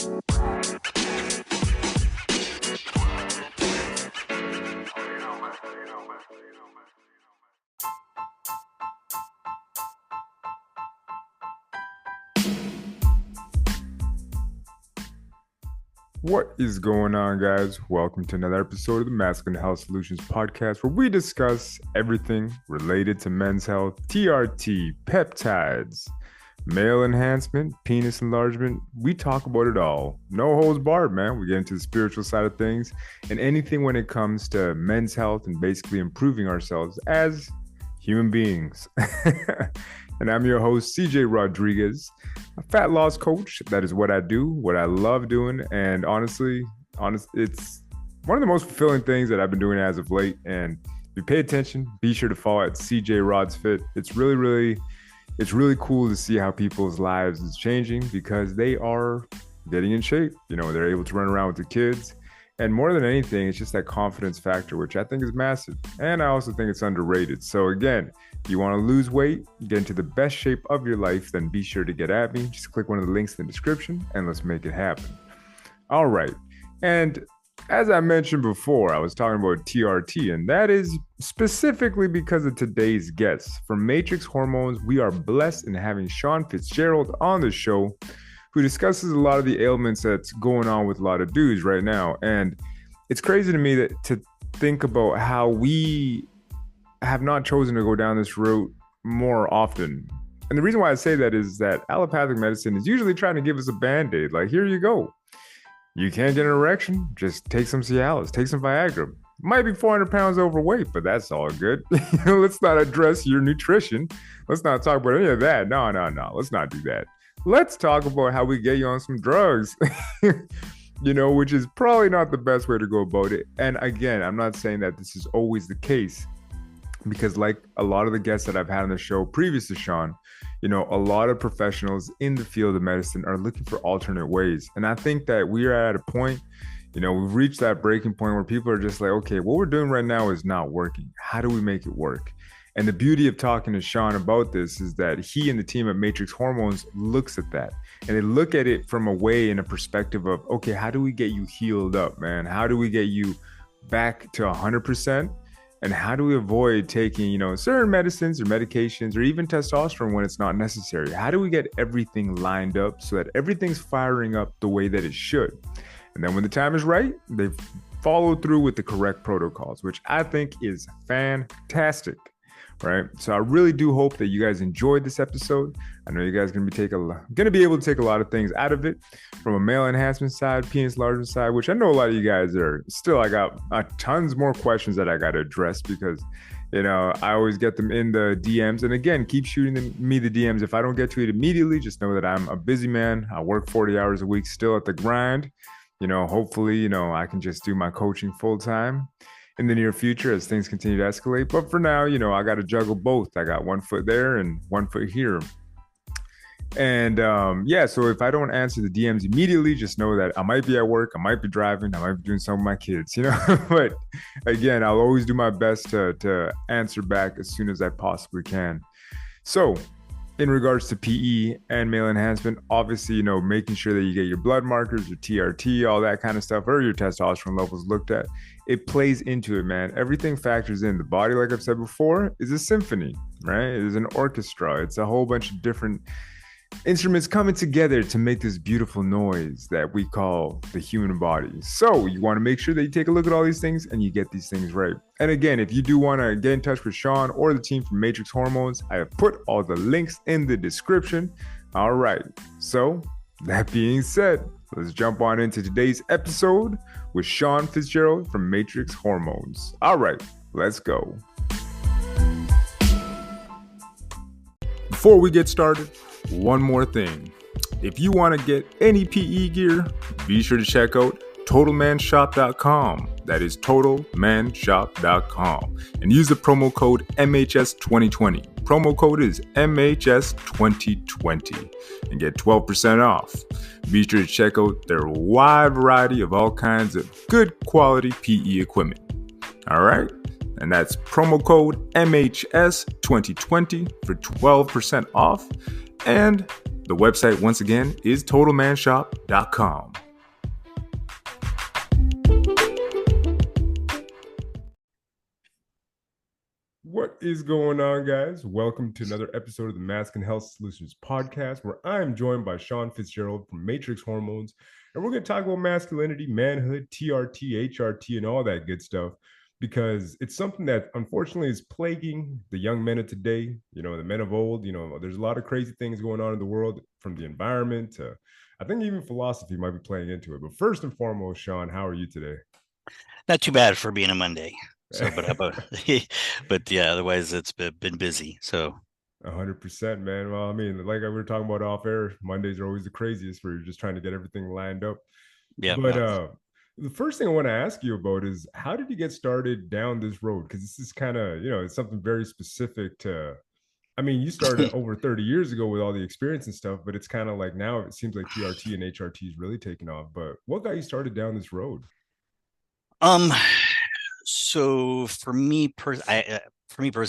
What is going on, guys? Welcome to another episode of the Masculine Health Solutions podcast, where we discuss everything related to men's health, TRT, peptides, male enhancement, penis enlargement. We talk about it all. No holds barred, man. We get into the spiritual side of things and anything when it comes to men's health and basically improving ourselves as human beings. And I'm your host, CJ Rodriguez, a fat loss coach. That is what I do, what I love doing. And honestly, it's one of the most fulfilling things that I've been doing as of late. And if you pay attention, be sure to follow at CJ Rods Fit. It's really cool to see how people's lives is changing because they are getting in shape. You know, they're able to run around with the kids. And more than anything, it's just that confidence factor, which I think is massive. And I also think it's underrated. So again, if you want to lose weight, get into the best shape of your life, then be sure to get at me. Just click one of the links in the description and let's make it happen. All right. And as I mentioned before, I was talking about TRT, and that is specifically because of today's guests. From Matrix Hormones, we are blessed in having Sean Fitzgerald on the show, who discusses a lot of the ailments that's going on with a lot of dudes right now. And it's crazy to me that to think about how we have not chosen to go down this route more often. And the reason why I say that is that allopathic medicine is usually trying to give us a Band-Aid. Like, here you go. You can't get an erection, just take some Cialis, take some Viagra. Might be 400 pounds overweight, but that's all good. Let's not address your nutrition. Let's not talk about any of that. No. Let's not do that. Let's talk about how we get you on some drugs, which is probably not the best way to go about it. And again, I'm not saying that this is always the case because like a lot of the guests that I've had on the show previous to Sean, a lot of professionals in the field of medicine are looking for alternate ways. And I think that we are at a point, we've reached that breaking point where people are just like, okay, what we're doing right now is not working. How do we make it work? And the beauty of talking to Sean about this is that he and the team at Matrix Hormones looks at that. And they look at it from a way in a perspective of, okay, how do we get you healed up, man? How do we get you back to 100%? And how do we avoid taking, certain medicines or medications or even testosterone when it's not necessary? How do we get everything lined up so that everything's firing up the way that it should? And then when the time is right, they follow through with the correct protocols, which I think is fantastic. Right. So I really do hope that you guys enjoyed this episode. I know you guys are going to be able to take a lot of things out of it from a male enhancement side, penis enlargement side, which I know a lot of you guys are still. I got tons more questions that I got to address because, I always get them in the DMs. And again, keep shooting me the DMs. If I don't get to it immediately, just know that I'm a busy man. I work 40 hours a week still at the grind. Hopefully, I can just do my coaching full time in the near future as things continue to escalate. But for now, I got to juggle both. I got one foot there and one foot here. And so if I don't answer the DMs immediately, just know that I might be at work, I might be driving, I might be doing something with my kids, But again, I'll always do my best to answer back as soon as I possibly can. So in regards to PE and male enhancement, obviously, making sure that you get your blood markers, your TRT, all that kind of stuff, or your testosterone levels looked at, it plays into it, man. Everything factors in. The body, like I've said before, is a symphony, right? It is an orchestra. It's a whole bunch of different instruments coming together to make this beautiful noise that we call the human body. So you want to make sure that you take a look at all these things and you get these things right. And again, if you do want to get in touch with Sean or the team from Matrix Hormones, I have put all the links in the description. All right. So that being said, let's jump on into today's episode with Sean Fitzgerald from Matrix Hormones. All right, let's go. Before we get started, one more thing. If you want to get any PE gear, be sure to check out TotalManShop.com. That is TotalManShop.com. And use the promo code MHS2020. Promo code is MHS2020 and get 12% off. Be sure to check out their wide variety of all kinds of good quality PE equipment. All right? And that's promo code MHS2020 for 12% off. And The website, once again, is totalmanshop.com. What is going on, guys? Welcome to another episode of the Masculine Health Solutions podcast, where I'm joined by Sean Fitzgerald from Matrix Hormones, and we're going to talk about masculinity, manhood, TRT, HRT, and all that good stuff, because it's something that unfortunately is plaguing the young men of today, the men of old. There's a lot of crazy things going on in the world, from the environment to, I think, even philosophy might be playing into it. But first and foremost, Sean, how are you today? Not too bad for being a Monday. So, but but yeah, otherwise it's been busy. So 100%, man. Well, I mean, like we were talking about off air, Mondays are always the craziest where you're just trying to get everything lined up. yeah, But no. the first thing I want to ask you about is, how did you get started down this road? Because this is kind of, it's something very specific to, I mean, you started over 30 years ago with all the experience and stuff, but it's kind of like now it seems like TRT and HRT is really taking off. But what got you started down this road? Um, so for me personally,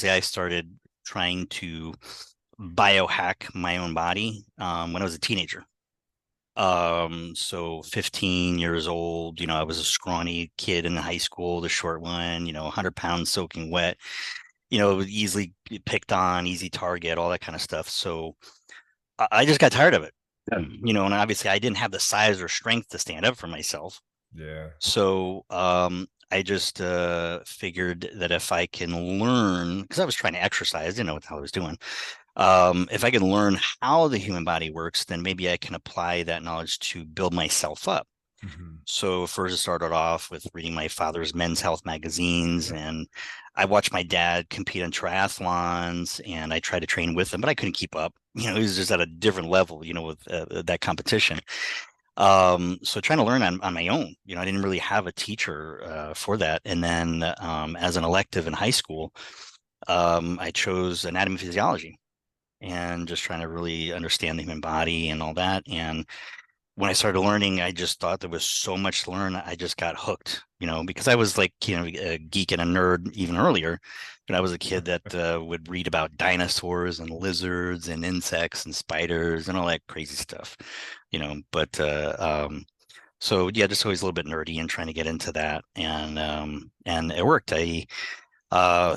I started trying to biohack my own body when I was a teenager. So 15 years old, I was a scrawny kid in high school, the short one, 100 pounds soaking wet, easily picked on, easy target, all that kind of stuff. So I just got tired of it. And obviously I didn't have the size or strength to stand up for myself. Yeah. So I just figured that if I can learn, because I was trying to exercise, didn't know what the hell I was doing. If I can learn how the human body works, then maybe I can apply that knowledge to build myself up. Mhm. So first, I started off with reading my father's men's health magazines, and I watched my dad compete in triathlons, and I tried to train with him, but I couldn't keep up. He was just at a different level, with that competition. So trying to learn on my own. I didn't really have a teacher for that. And then as an elective in high school, I chose anatomy and physiology, and just trying to really understand the human body and all that. And when I started learning, I just thought there was so much to learn. I just got hooked, because I was like, a geek and a nerd even earlier. But I was a kid that would read about dinosaurs and lizards and insects and spiders and all that crazy stuff, But so yeah, just always a little bit nerdy and trying to get into that, and it worked. I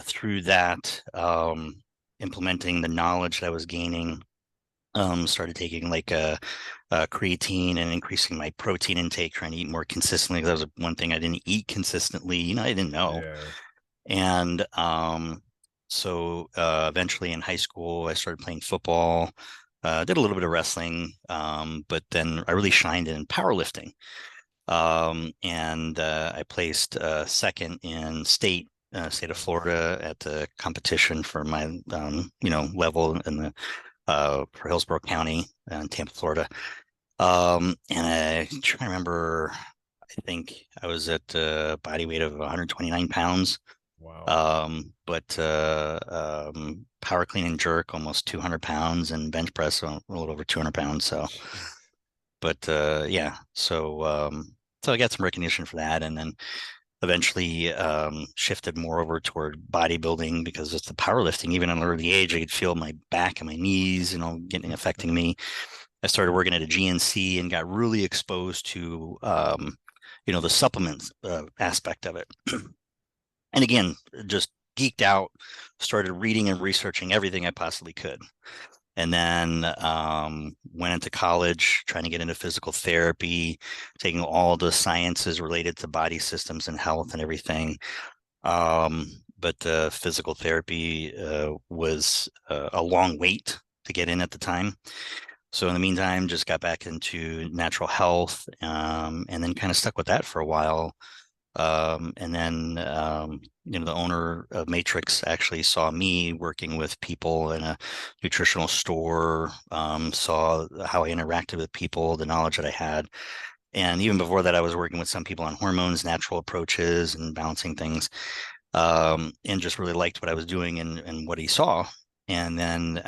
through that, implementing the knowledge that I was gaining, started taking like creatine and increasing my protein intake, trying to eat more consistently. That was one thing I didn't eat consistently. I didn't know. Yeah. And so eventually in high school, I started playing football, did a little bit of wrestling, but then I really shined in powerlifting. And I placed second in state of Florida at the competition for my, level in the for Hillsborough County in Tampa, Florida. And I try to remember, I think I was at a body weight of 129 pounds. Wow. But power clean and jerk almost 200 pounds, and bench press a little over 200 pounds. So, Jeez. but yeah, so I got some recognition for that, and then eventually shifted more over toward bodybuilding because it's the powerlifting. Even at an early age, I could feel my back and my knees, getting affecting me. I started working at a GNC and got really exposed to, the supplements aspect of it. And again, just geeked out, started reading and researching everything I possibly could. And then went into college trying to get into physical therapy, taking all the sciences related to body systems and health and everything. But physical therapy was a long wait to get in at the time. So in the meantime, just got back into natural health, and then kind of stuck with that for a while. And then, the owner of Matrix actually saw me working with people in a nutritional store, saw how I interacted with people, the knowledge that I had. And even before that, I was working with some people on hormones, natural approaches, and balancing things, and just really liked what I was doing and what he saw. And then,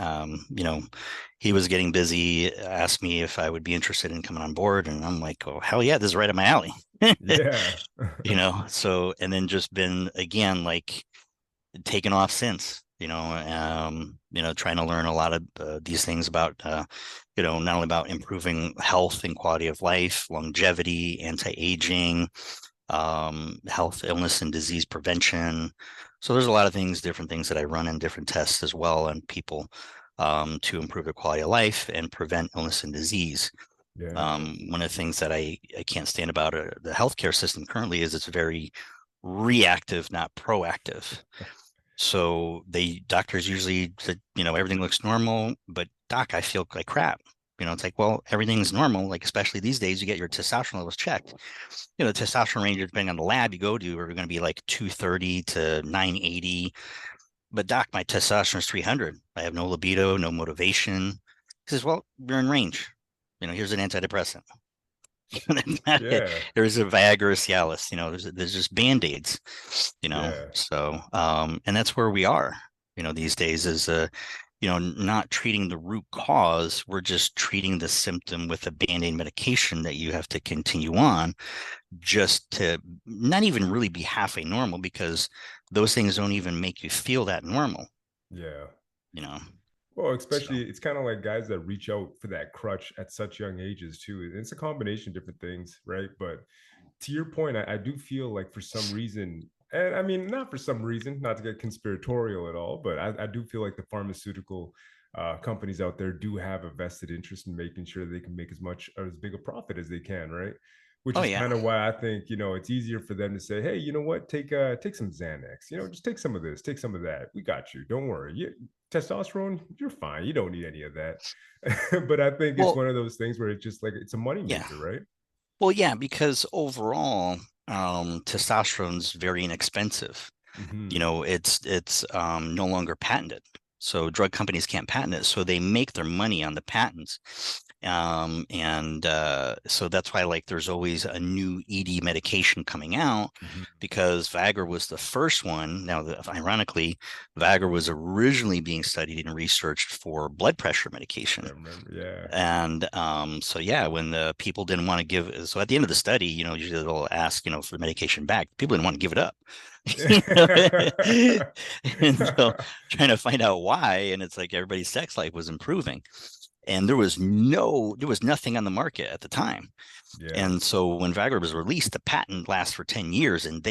he was getting busy, asked me if I would be interested in coming on board. And I'm like, oh, hell yeah, this is right up my alley. Yeah. So, and then just been again, like taken off since, trying to learn a lot of these things about, not only about improving health and quality of life, longevity, anti-aging, health, illness, and disease prevention. So there's a lot of things, different things that I run in different tests as well on people to improve their quality of life and prevent illness and disease. Yeah. One of the things that I can't stand about the healthcare system currently is it's very reactive, not proactive. So doctors usually said, everything looks normal, but doc, I feel like crap. It's like, well, everything's normal. Like, especially these days, you get your testosterone levels checked. The testosterone range, depending on the lab you go to, are going to be like 230 to 980. But doc, my testosterone is 300. I have no libido, no motivation. He says, well, you're in range. Here's an antidepressant. Yeah. There's a Viagra or Cialis, there's just band-aids, Yeah. so and that's where we are, these days is not treating the root cause. We're just treating the symptom with a band-aid medication that you have to continue on just to not even really be halfway normal, because those things don't even make you feel that normal, Yeah. you know Well, so especially it's kind of like guys that reach out for that crutch at such young ages too. It's a combination of different things, right? But to your point, I do feel like for some reason, and I mean, not for some reason, not to get conspiratorial at all, but I do feel like the pharmaceutical companies out there do have a vested interest in making sure they can make as much or as big a profit as they can, right? Which oh is yeah. kind of why I think it's easier for them to say, hey, you know what, take some Xanax, just take some of this, take some of that. We got you. Don't worry. Testosterone, you're fine. You don't need any of that. But I think it's Well, one of those things where it's just like it's a yeah. moneymaker, right? Well, yeah, because overall, testosterone's very inexpensive. Hmm. It's no longer patented. So drug companies can't patent it. So they make their money on the patents. And so that's why, like, there's always a new ED medication coming out, Hmm. because Viagra was the first one. Now, ironically, Viagra was originally being studied and researched for blood pressure I medication. remember. Yeah. And so yeah, when the people didn't want to give, so at the end of the study, usually they'll ask, for the medication back. People didn't want to give it up. You know? And so trying to find out why, and it's like everybody's sex life was improving. And there was nothing on the market at the time. Yeah. And so when Viagra was released, the patent lasts for 10 years, and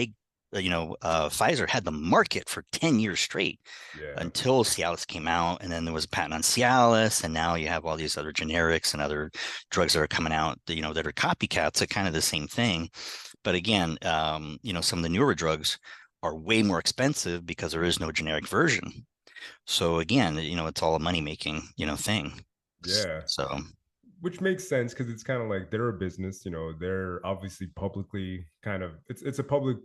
Pfizer had the market for 10 years straight Yeah. until Cialis came out, and then there was a patent on Cialis, and now you have all these other generics and other drugs that are coming out, that are copycats of kind of the same thing. But again, some of the newer drugs are way more expensive because there is no generic version. So again, it's all a money making, thing. Yeah. So Which makes sense because it's kind of like they're a business, they're obviously publicly kind of it's a public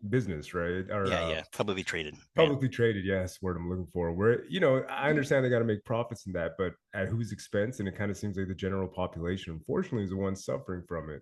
business, right? Or yeah, yeah, publicly traded, right? publicly traded, yes, word I'm looking for. Where, I understand they got to make profits in that, but at whose expense? And it kind of seems like the general population, unfortunately, is the one suffering from it.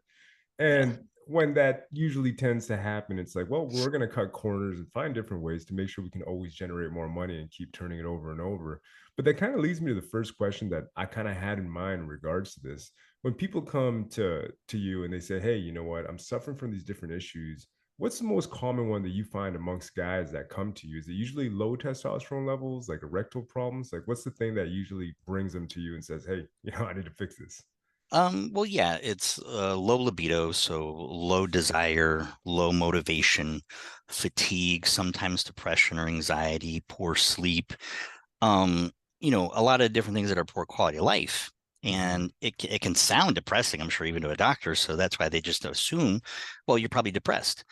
Yeah. And when that usually tends to happen, it's like, well, we're going to cut corners and find different ways to make sure we can always generate more money and keep turning it over and over. But that kind of leads me to the first question that I kind of had in mind in regards to this. When people come to you and they say, hey, you know what, I'm suffering from these different issues. What's the most common one that you find amongst guys that come to you? Is it usually low testosterone levels, like erectile problems? Like, what's the thing that usually brings them to you and says, hey, I need to fix this? Well, yeah, it's low libido, so low desire, low motivation, fatigue, sometimes depression or anxiety, poor sleep, um, a lot of different things that are poor quality of life. Hmm. And it can sound depressing, I'm sure, even to a doctor. So that's why they just assume, well, you're probably depressed.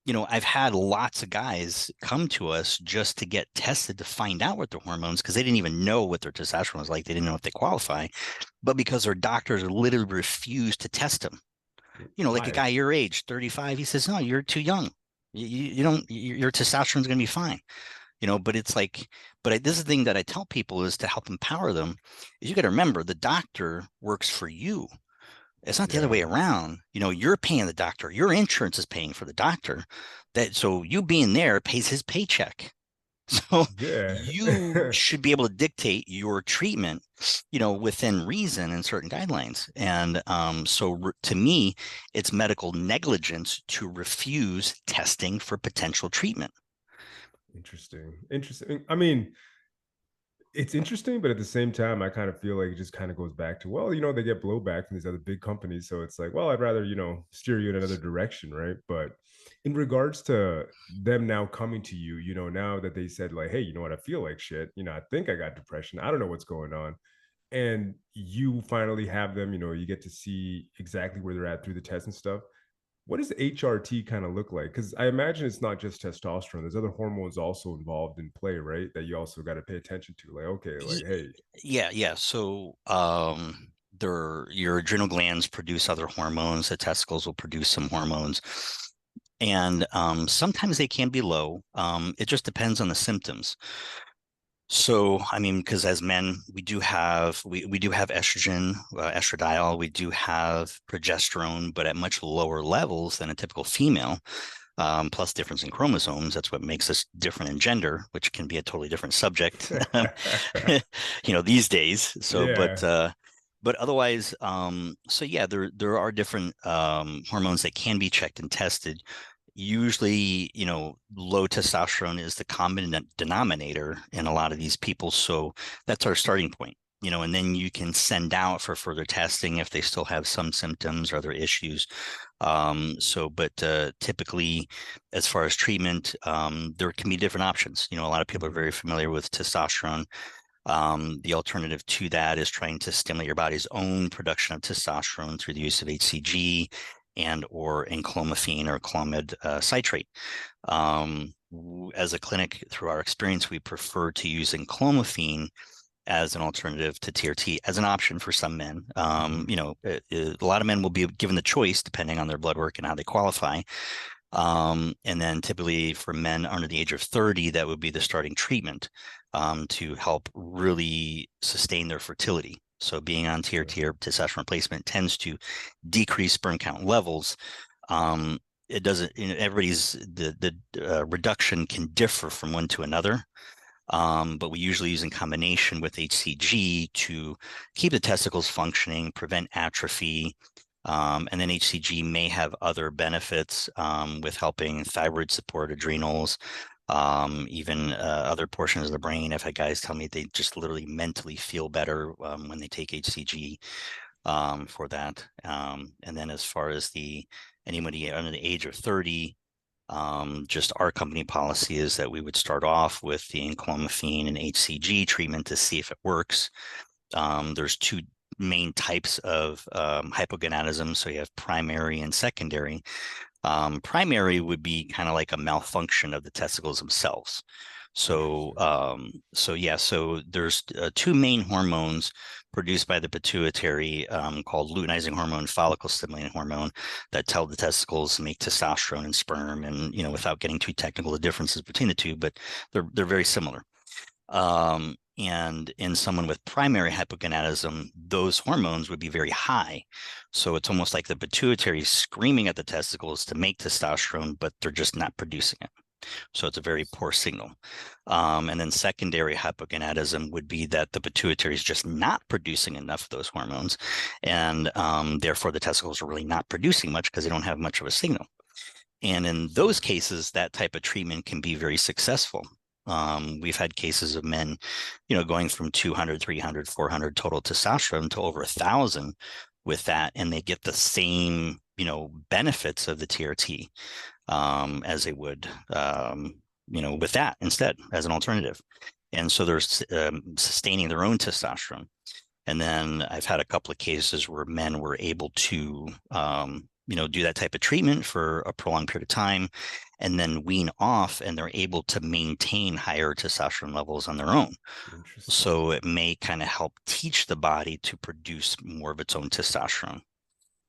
I've had lots of guys come to us just to get tested to find out what their hormones, because they didn't even know what their testosterone was like. They didn't know if they qualify, but because their doctors literally refused to test them. Like a Why? guy your age, 35, he says, no, you're too young. You don't, your testosterone's going to be fine. But it's like, this is the thing that I tell people is to help empower them is you got to remember the doctor works for you. It's not the other Yeah. way around. You're paying the doctor. Your insurance is paying for the doctor. So you being there pays his paycheck. So Yeah. you should be able to dictate your treatment, within reason and certain guidelines. And to me, it's medical negligence to refuse testing for potential treatment. Interesting. Interesting. I mean, It's interesting, but at the same time, I kind of feel like it just kind of goes back to, well, they get blowback from these other big companies. So it's like, well, I'd rather, steer you in another direction, right? But in regards to them now coming to you, now that they said, like, hey, you know what, I feel like shit, I think I got depression. I don't know what's going on. And you finally have them, you get to see exactly where they're at through the test and stuff. What does HRT kind of look like? Because I imagine it's not just testosterone. There's other hormones also involved in play, right? That you also got to pay attention to. Like, okay, like, Ye- hey, Yeah. So your adrenal glands produce other hormones. The testicles will produce some hormones. And sometimes they can be low. It just depends on the symptoms. So, I mean, because as men, we do have estrogen, estradiol, we do have progesterone, but at much lower levels than a typical female. Plus difference in chromosomes. That's what makes us different in gender, which can be a totally different subject, these days. So, yeah, but otherwise, so yeah, there are different hormones that can be checked and tested. Usually, low testosterone is the common denominator in a lot of these people. So that's our starting point. And then you can send out for further testing if they still have some symptoms or other issues. But typically, as far as treatment, there can be different options. A lot of people are mhm, very familiar with testosterone. The alternative to that is trying to stimulate your body's own production of testosterone through the use of HCG and or enclomiphene or clomid citrate. As a clinic, through our experience, we prefer to use enclomiphene as an alternative to TRT as an option for some men. mhm, A lot of men will be given the choice depending on their blood work and how they qualify. And then typically for men under the age of 30, that would be the starting treatment to help really sustain their fertility. So being on TRT or testosterone replacement tends to decrease sperm count levels. It doesn't, everybody's the reduction can differ from one to another. But we usually use in combination with HCG to keep the testicles functioning, prevent atrophy. And then HCG may have other benefits with helping thyroid support, adrenals, even other portions of the brain. I've had guys tell me they just literally mentally feel better when they take HCG for that. And then as far as anybody under the age of 30, just our company policy is that we would start off with the enclomiphene and HCG treatment to see if it works. There's two main types of hypogonadism. So you have primary and secondary. Primary would be kind of like a malfunction of the testicles themselves. So, interesting. so there's two main hormones produced by the pituitary called luteinizing hormone, follicle stimulating hormone, that tell the testicles to make testosterone and sperm. And without getting too technical, the differences between the two, but they're very similar. And in someone with primary hypogonadism, those hormones would be very high. So it's almost like the pituitary is screaming at the testicles to make testosterone, but they're just not producing it. So it's a very poor signal. And then secondary hypogonadism would be that the pituitary is just not producing enough of those hormones. And therefore, the testicles are really not producing much because they don't have much of a signal. And in those cases, that type of treatment can be very successful. We've had cases of men, going from 200, 300, 400 total testosterone to over 1,000 with that, and they get the same, benefits of the TRT as they would, with that instead as an alternative. And so they're sustaining their own testosterone. And then I've had a couple of cases where men were able to, do that type of treatment for a prolonged period of time and then wean off, and they're able to maintain higher testosterone levels on their own. Interesting. So it may kind of help teach the body to produce more of its own testosterone.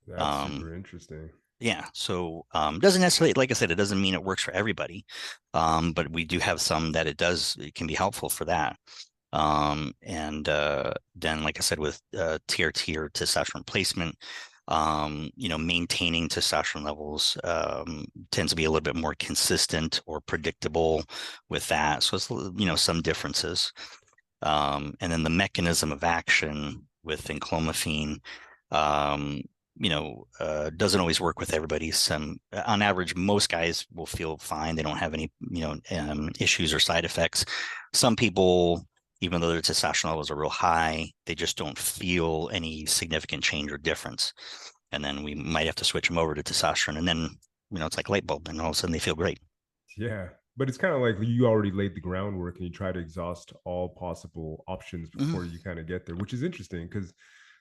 That's Um, super interesting. yeah, so doesn't necessarily, like I said, it doesn't mean it works for everybody, but we do have some that it can be helpful for that. And then, like I said, with TRT or testosterone replacement, maintaining testosterone levels tends to be a little bit more consistent or predictable with that. So it's, some differences. And then the mechanism of action with enclomiphene, doesn't always work with everybody. On average, most guys will feel fine. They don't have any, issues or side effects. Some people even though their testosterone levels are real high, they just don't feel any significant change or difference. And then we might have to switch them over to testosterone. And then, it's like light bulb, and all of a sudden they feel great. Yeah. But it's kind of like you already laid the groundwork and you try to exhaust all possible options Mm-hmm. before you kind of get there, which is interesting because,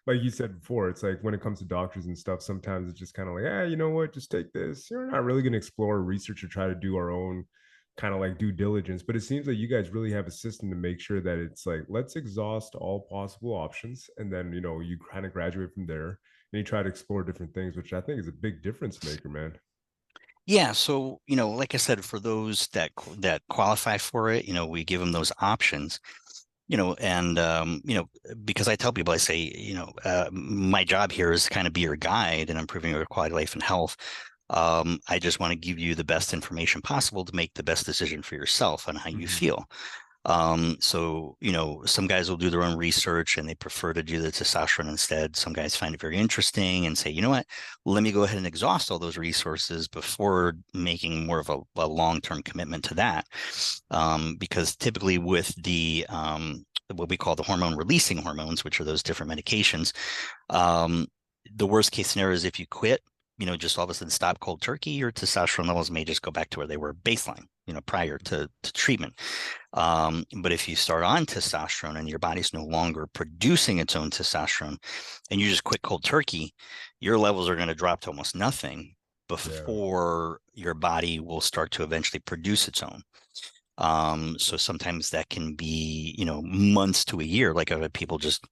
like you said before, it's like when it comes to doctors and stuff, sometimes it's just kind of like, you know what, just take this. You're not really going to explore or research or try to do our own kind of like due diligence. But it seems like you guys really have a system to make sure that it's like, let's exhaust all possible options. And then, you kind of graduate from there and you try to explore different things, which I think is a big difference maker, man. Yeah, so like I said, for those that qualify for it, we give them those options. And because I tell people, I say, my job here is to kind of be your guide and improving your quality of life and health. I just want to give you the best information possible to make the best decision for yourself on how you Hmm. feel. So, some guys will do their own research and they prefer to do the testosterone instead. Some guys find it very interesting and say, you know what, let me go ahead and exhaust all those resources before making more of a long-term commitment to that. Because typically with the what we call the hormone releasing hormones, which are those different medications, um, the worst case scenario is if you quit, just all of a sudden stop cold turkey, your testosterone levels may just go back to where they were baseline, prior to treatment. But if you start on testosterone and your body's no longer producing its own testosterone and you just quit cold turkey, your levels are going to drop to almost nothing Yeah. before your body will start to eventually produce its own. So sometimes that can be, months to a year. Like I've had people just,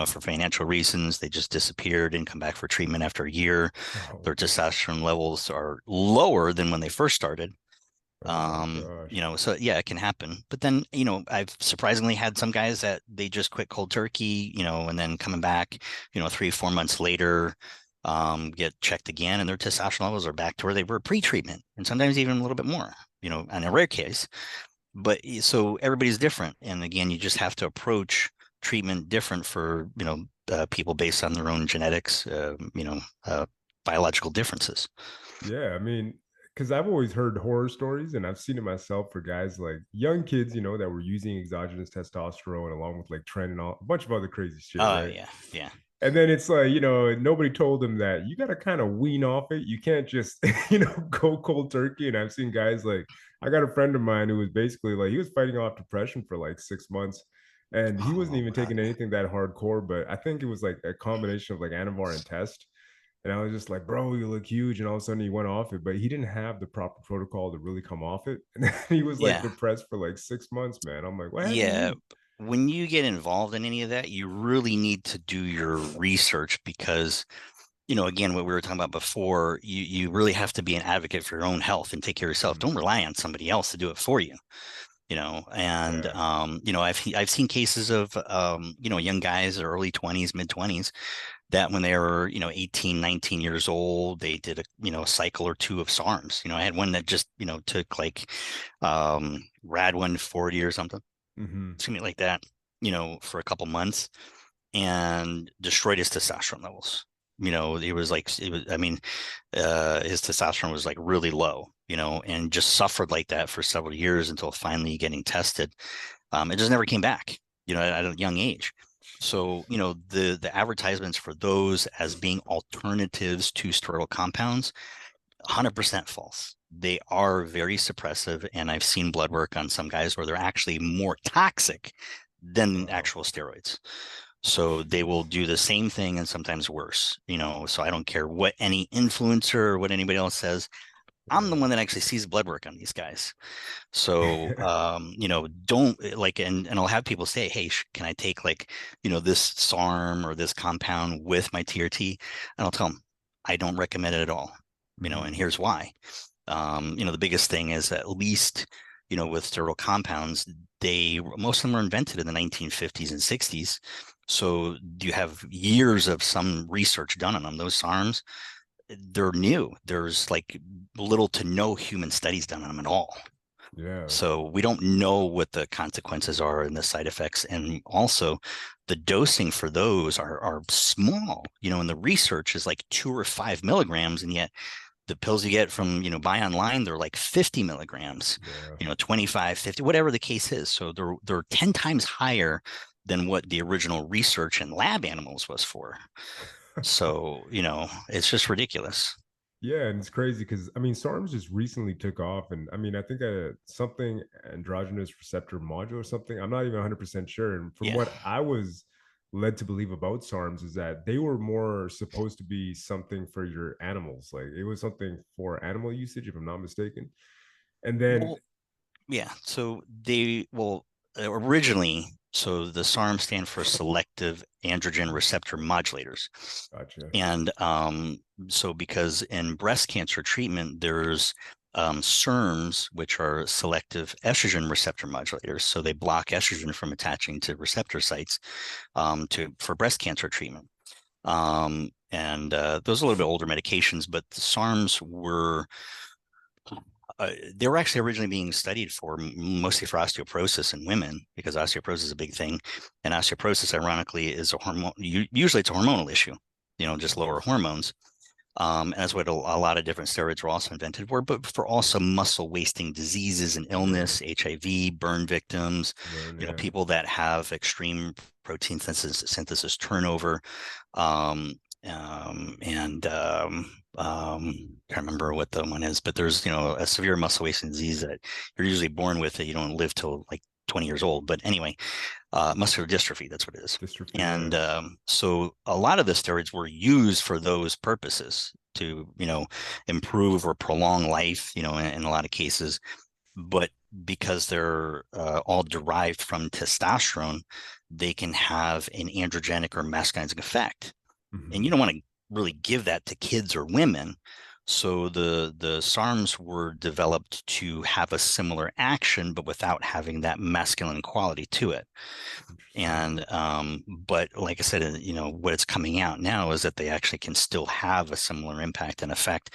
for financial reasons, they just disappeared and come back for treatment after a year. Oh, Their testosterone levels are lower than when they first started. oh my gosh. So yeah, it can happen. But then, I've surprisingly had some guys that they just quit cold turkey, and then coming back, 3, 4 months later, get checked again, and their testosterone levels are back to where they were pre-treatment, and sometimes even a little bit more, in a rare case. But so everybody's different, and again, you just have to approach treatment different for people based on their own genetics, biological differences. Yeah, I mean, because I've always heard horror stories and I've seen it myself for guys like young kids, that were using exogenous testosterone along with like tren and all a bunch of other crazy shit, Oh right? yeah, yeah. And then it's like, nobody told them that you got to kind of wean off it. You can't just, go cold turkey. And I've seen guys like, I got a friend of mine who was basically like, he was fighting off depression for like 6 months. And he wasn't Oh even God. taking anything that hardcore, but I think it was like a combination of like Anavar and test. And I was just like, bro, you look huge. And all of a sudden he went off it, but he didn't have the proper protocol to really come off it. And then he was like Yeah. depressed for like 6 months, man. I'm like, what happened to Yeah. you? When you get involved in any of that, you really need to do your research because, again, what we were talking about before, you really have to be an advocate for your own health and take care of yourself. Mhm. Don't rely on somebody else to do it for you. And Yeah. I've seen cases of young guys, early 20s, mid 20s, that when they were 18, 19 years old, they did a cycle or two of SARMs. I had one that just took like rad 140 or something, Hmm. something like that, for a couple months and destroyed his testosterone levels. It was like I mean, his testosterone was like really low, and just suffered like that for several years until finally getting tested. It just never came back, at a young age. So, the advertisements for those as being alternatives to steroidal compounds, 100% false. They are very suppressive, and I've seen blood work on some guys where they're actually more toxic than Wow. actual steroids. So they will do the same thing and sometimes worse, So I don't care what any influencer or what anybody else says. I'm the Yeah. one that actually sees blood work on these guys. So, don't like, and I'll have people say, hey, can I take like, this SARM or this compound with my TRT? And I'll tell them, I don't recommend it at all, and Hmm. here's why. The biggest thing is at least, with steroidal compounds, most of them were invented in the 1950s and 60s. So you have years of some research done on them. Those SARMs, they're new. There's like little to no human studies done on them at all. Yeah. So we don't know what the consequences are and the side effects. And also the dosing for those are small, and the research is like 2 or 5 milligrams. And yet the pills you get from, buy online, they're like 50 milligrams, Yeah. 25, 50, whatever the case is. So they're 10 times higher than what the original research in lab animals was for. So, it's just ridiculous. Yeah, and it's crazy because I mean, SARMs just recently took off, and I mean, I think something androgenous receptor module or something. I'm not even 100% sure. And from Yeah. what I was led to believe about SARMs is that they were more supposed to be something for your animals, like it was something for animal usage, if I'm not mistaken. And then, Well, yeah. So originally, so the SARM stand for selective androgen receptor modulators. gotcha. And so because in breast cancer treatment, there's SERMs, which are selective estrogen receptor modulators. So they block estrogen from attaching to receptor sites for breast cancer treatment. And those are a little bit older medications, but the SARMs they were actually originally being studied for mostly for osteoporosis in women, because osteoporosis is a big thing, and osteoporosis, ironically, is a hormone. Usually, it's a hormonal issue. Just lower Interesting. hormones. And that's what a lot of different steroids were also invented for, but for also muscle wasting diseases and Yeah. illness, HIV, burn victims, Burn. Yeah. people that have extreme protein synthesis turnover. Um, and can't remember what the one is, but there's, a severe muscle wasting disease that you're usually born with, that you don't live till like 20 years old. But anyway, muscular dystrophy, that's what it is. Dystrophy. And Yeah. so a lot of the steroids were used for those purposes to, improve or prolong life, in a lot of cases. But because they're all derived from testosterone, they can have an androgenic or masculinizing effect. And you Hmm. don't want to really give that to kids or women. So the SARMs were developed to have a similar action, but without having that masculine quality to it. Interesting. And but like I said, what it's coming out now is that they actually can still have a similar impact and effect,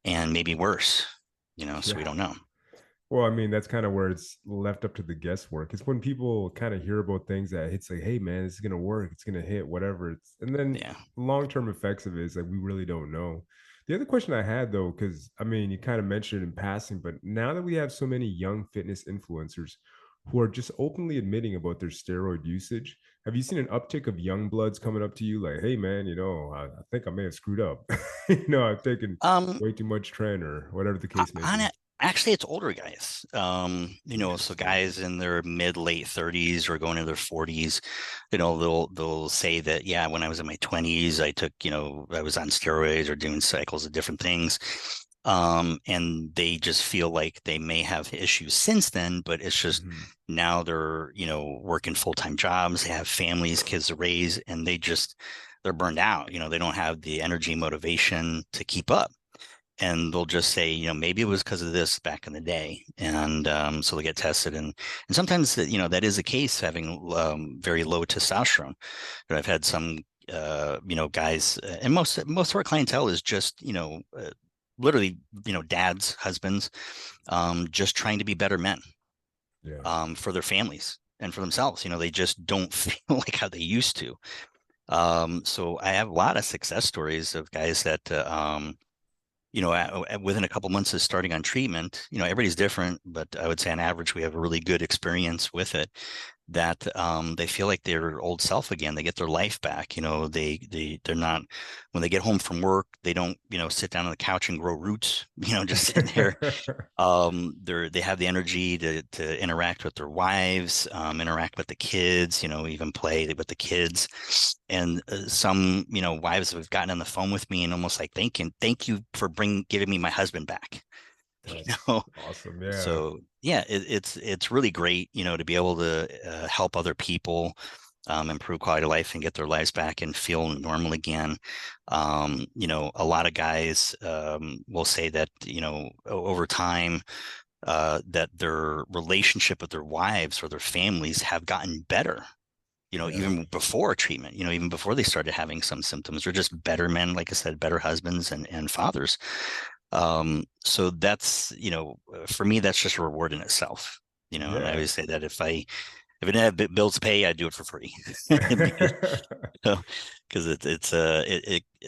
and maybe worse. So we Yeah. don't know. Well, I mean, that's kind of where it's left up to the guesswork. It's when people kind of hear about things that it's like, hey, man, this is gonna work, it's gonna hit, whatever. And then Yeah. long-term effects of it is like we really don't know. The other question I had though, because I mean, you kind of mentioned it in passing, but now that we have so many young fitness influencers who are just openly admitting about their steroid usage, have you seen an uptick of young bloods coming up to you like, hey, man, I think I may have screwed up. I've taken Um, way too much tren or whatever the I- case may on be. it, actually, it's older guys. So Interesting. guys in their mid late 30s or going into their 40s, they'll say that, yeah, when I was in my 20s, I took, I was on steroids or doing cycles of different things. And they just feel like they may have issues since then, but it's just Mhm. now they're, working full-time jobs, they have families, kids to raise, and they're burned out. They don't have the energy, motivation to keep up, and they'll just say, maybe it was because of this back in the day. And so they get tested, and sometimes that, that is the case, having very low testosterone. But I've had some guys, and most of our clientele is just, literally, dads, husbands, just trying to be better men, Yeah. for their families and for themselves. They just don't feel like how they used to. So I have a lot of success stories of guys that within a couple months of starting on treatment, everybody's different, but I would say on average, we have a really good experience with it, that they feel like their old self again. They get their life back. They're not, when they get home from work, they don't, sit down on the couch and grow roots, just sit there. They have the energy to interact with their wives, interact with the kids, even play with the kids. And some, wives have gotten on the phone with me and almost like thank you for giving me my husband back. you That's know awesome. Yeah. so yeah, it's really great, to be able to help other people improve quality of life and get their lives back and feel normal again. A lot of guys will say that, over time, that their relationship with their wives or their families have gotten better, Yeah. even before treatment, even before they started having some symptoms. They're just better men, like I said, better husbands and fathers. So that's, for me, that's just a reward in itself. And I Yeah. always say that if If I didn't have bills to pay, I'd do it for free. because because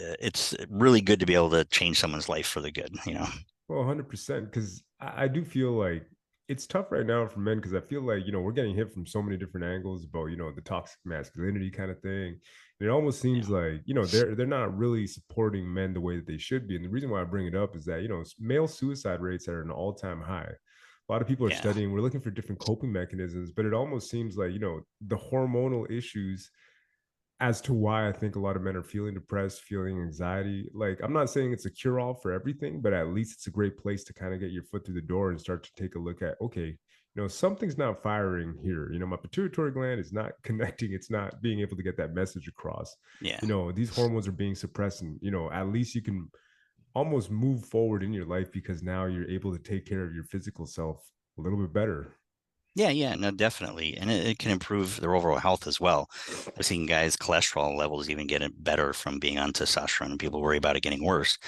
it's really good to be able to change someone's life for the good, you know. Well, 100%. Because I do feel like it's tough right now for men because I feel like, we're getting hit from so many different angles about, the toxic masculinity kind of thing. And it almost Yeah, seems like, they're not really supporting men the way that they should be. And the reason why I bring it up is that, male suicide rates are at an all-time high. A lot of people are yeah, studying, we're looking for different coping mechanisms, but it almost seems like, the hormonal issues as to why I think a lot of men are feeling depressed, feeling anxiety. Like, I'm not saying it's a cure all for everything, but at least it's a great place to kind of get your foot through the door and start to take a look at, okay, something's not firing here. My pituitary gland is not connecting, it's not being able to get that message across. yeah. These hormones are being suppressed, and, at least you can almost move forward in your life because now you're able to take care of your physical self a little bit better. Yeah, yeah, no, definitely. And it can improve their overall health as well. I've seen guys' cholesterol levels even get it better from being on testosterone, and people worry about it getting worse.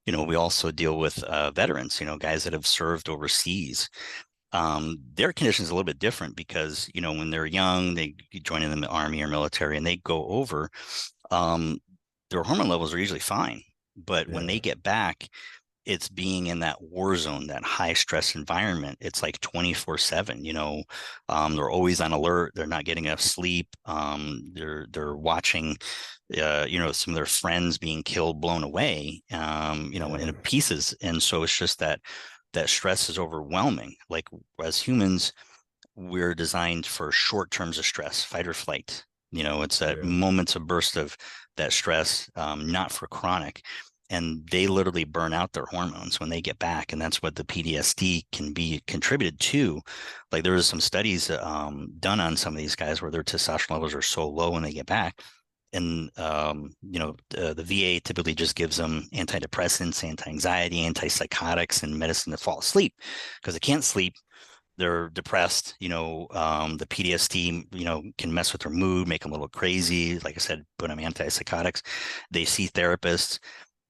We also deal with veterans, guys that have served overseas. Their condition is a little bit different because, when they're young, they join in the army or military and they go over, um, their hormone levels are usually fine. But when they Yeah, get back, it's being in that war zone, that high stress environment. It's like 24/7, they're always on alert. They're not getting enough sleep. They're watching, some of their friends being killed, blown away, yeah, in pieces. And so it's just that stress is overwhelming. Like as humans, we're designed for short terms of stress, fight or flight. It's that yeah, moments of burst of that stress, not for chronic. And they literally burn out their hormones when they get back. And that's what the PTSD can be contributed to. Like there was some studies done on some of these guys where their testosterone levels are so low when they get back. And, the VA typically just gives them antidepressants, anti-anxiety, antipsychotics, and medicine to fall asleep because they can't sleep, they're depressed, the PTSD, can mess with their mood, make them a little crazy. Like I said, put them antipsychotics. They see therapists